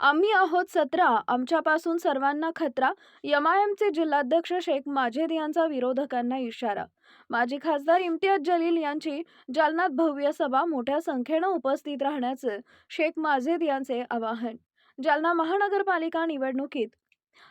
आम्ही आहोत 17, आमच्यापासून सर्वांना खतरा. एमआयएमचे जिल्हाध्यक्ष शेख माजिद यांचा विरोधकांना इशारा. माजी खासदार इम्तियाज जलील यांची जालन्यात भव्य सभा, मोठ्या संख्येनं उपस्थित राहण्याचे शेख माजिद यांचे आवाहन. जालना महानगरपालिका निवडणुकीत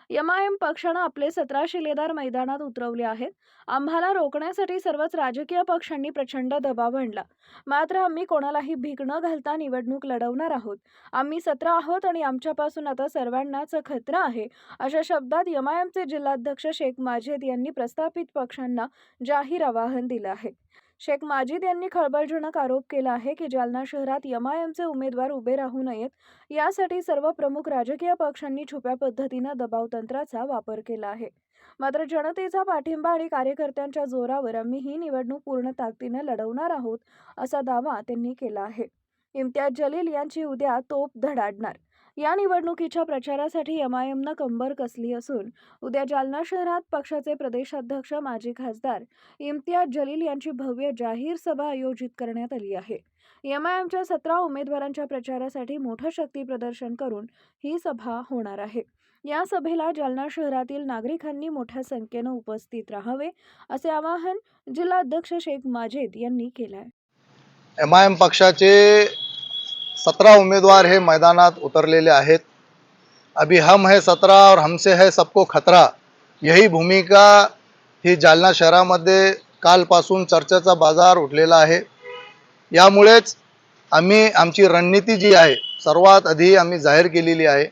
एमआयएम पक्षानं आपले 17 शिलेदार मैदानात उतरवले आहेत. आम्हाला रोखण्यासाठी सर्वच राजकीय पक्षांनी प्रचंड दबाव आणला. मात्र आम्ही कोणालाही भीक न घालता निवडणूक लढवणार आहोत. आम्ही 17 आहोत आणि आमच्यापासून आता सर्वांनाच खतरा आहे, अशा शब्दात एमआयएमचे जिल्हाध्यक्ष शेख माजिद यांनी प्रस्थापित पक्षांना जाहीर आवाहन दिलं आहे. शेख माजिद यांनी खळबळजनक आरोप केला आहे की जालना शहरात एमआयएमचे उमेदवार उभे राहू नयेत, यासाठी सर्व प्रमुख राजकीय पक्षांनी छुप्या पद्धतीनं दबाव तंत्राचा वापर केला आहे. मात्र जनतेचा पाठिंबा आणि कार्यकर्त्यांच्या जोरावर आम्ही ही निवडणूक पूर्ण ताकदीने लढवणार आहोत, असा दावा त्यांनी केला आहे. इम्तियाज जलील यांची उद्या तोफ धडाडणार. या निवडणुकीच्या प्रचारासाठी एमआयएमनं कंबर कसली असून उद्या जालना शहरात पक्षाचे प्रदेशाध्यक्ष माजी खासदार इम्तियाज जलील यांची भव्य जाहीर सभा आयोजित करण्यात आली आहे. एमआयएमच्या 17 उमेदवारांच्या प्रचारासाठी मोठं शक्ती प्रदर्शन करून ही सभा होणार आहे. या सभेला जालना शहरातील नागरिकांनी मोठ्या संख्येनं उपस्थित राहावे, असे आवाहन जिल्हाध्यक्ष शेख माजिद यांनी केलं आहे. एमआयएम पक्षाचे 17 उमेदवार हे मैदानात उतरलेले आहेत. अभी हम है 17 और हमसे है सबको खतरा, यही भूमिका ही जालना शहरामध्ये कालपासून चर्चेचा बाजार उठलेला आहे. यामुळेच आम्ही आमची रणनीती जी आहे सर्वात आधी आम्ही जाहीर केलेली आहे.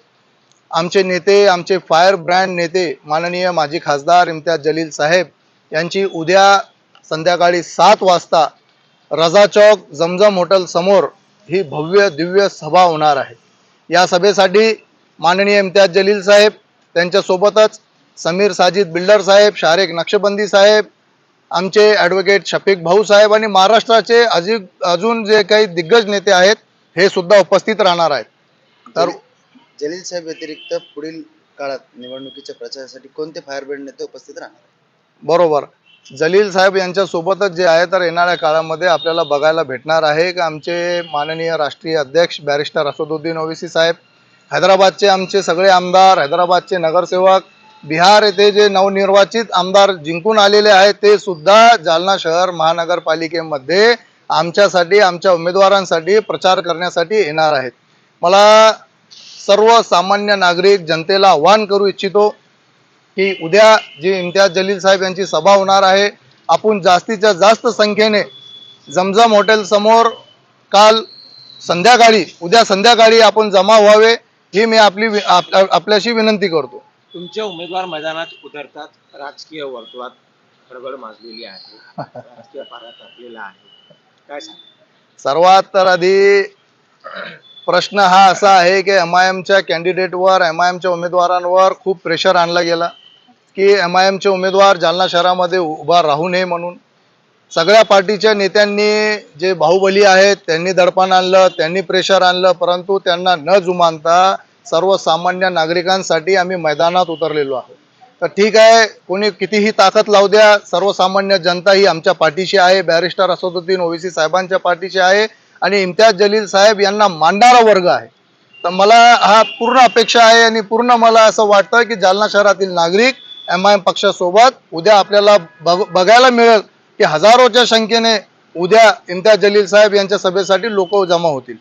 आमचे नेते, आमचे फायर ब्रँड नेते माननीय माजी खासदार इम्तियाज जलील साहेब यांची उद्या संध्याकाळी 7 वाजता रजा चौक जमजम हॉटेल समोर ही भव्य दिव्य सभा होणार आहे. या सभेसाठी माननीय इम्तियाज जलील साहेब, त्यांच्यासोबतच समीर साजिद बिल्डर साहेब, शारेक नक्षबंदी साहेब, आमचे ॲडव्होकेट शफीक भाऊ साहेब आणि महाराष्ट्राचे अजून जे काही दिग्गज नेते आहेत हे सुद्धा उपस्थित राहणार आहेत. तर जलील साहेब व्यतिरिक्त पुढील काळात निवडणुकीच्या प्रचारासाठी कोणते फायर ब्रँड नेते उपस्थित राहणार? बरोबर, जलील साहेब यांच्यासोबतच जे आहे तर येणाऱ्या काळामध्ये आपल्याला बघायला भेटणार आहे की आमचे माननीय राष्ट्रीय अध्यक्ष बॅरिस्टर असदुद्दीन ओवैसी साहेब, हैदराबादचे आमचे सगळे आमदार, हैदराबादचे नगरसेवक, बिहार येथे जे नवनिर्वाचित आमदार जिंकून आलेले आहेत ते सुद्धा जालना शहर महानगरपालिकेमध्ये आमच्यासाठी, आमच्या उमेदवारांसाठी प्रचार करण्यासाठी येणार आहेत. मला सर्वसामान्य नागरिक जनतेला आव्हान करू इच्छितो की उद्या जी इम्तियाज जलील साहेब यांची सभा होणार आहे, आपण जास्तीच्या जास्त संख्येने जमजम हॉटेल समोर उद्या संध्याकाळी आपण जमा व्हावे, ही मी आपल्याशी विनंती करतो. तुमचे उमेदवार मैदानात उतरतात, राजकीय वर्तुळात खळबळ माजलेली आहे, राजकीय पारा तापलेला आहे, काय सांग? सर्वात तर आधी प्रश्न हा असा आहे की एमआयएमच्या कॅन्डिडेटवर, एमआयएमच्या उमेदवारांवर खूप प्रेशर आणला गेला की एमआयएमचे उमेदवार जालना शहरामध्ये उभा राहू नये म्हणून. सगळ्या पार्टीच्या नेत्यांनी जे बाहुबली आहेत त्यांनी दडपण आणलं, त्यांनी प्रेशर आणलं, परंतु त्यांना न जुमानता सर्वसामान्य नागरिकांसाठी आम्ही मैदानात उतरलेलो आहोत. तर ठीक आहे, कोणी कितीही ताकद लावू द्या, सर्वसामान्य जनता ही आमच्या पाठीशी आहे, बॅरिस्टर असदुद्दीन ओवैसी साहेबांच्या पाठीशी आहे आणि इम्तियाज जलील साहेब यांना मानणारा वर्ग आहे. तर मला हा पूर्ण अपेक्षा आहे आणि पूर्ण मला असं वाटतं की जालना शहरातील नागरिक एमआयएम पक्षासोबत उद्या आपल्याला बघायला मिळेल की हजारोच्या संख्येने उद्या इम्तियाज जलील साहेब यांच्या सभेसाठी लोक जमा होतील.